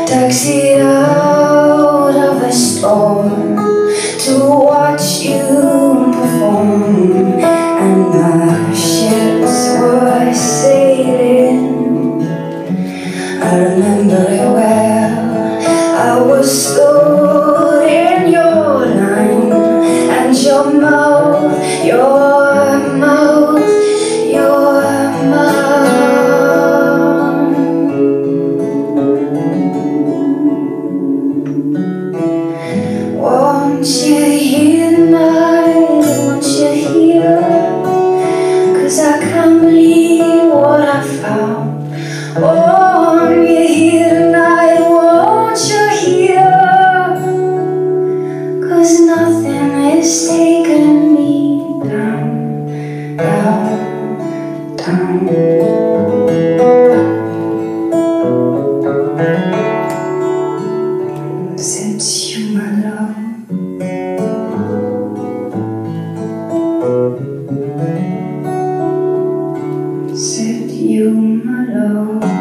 Taxi out of a storm to watch you perform, and the ships were sailing. I remember it well. I was stood in your line, and your mouth, your mouth, your mouth. Won't you hear tonight, won't you hear? 'Cause I can't believe what I found. Won't you hear tonight, won't you hear? 'Cause nothing is taking me down, down, down. Since you, my love, said you, my love.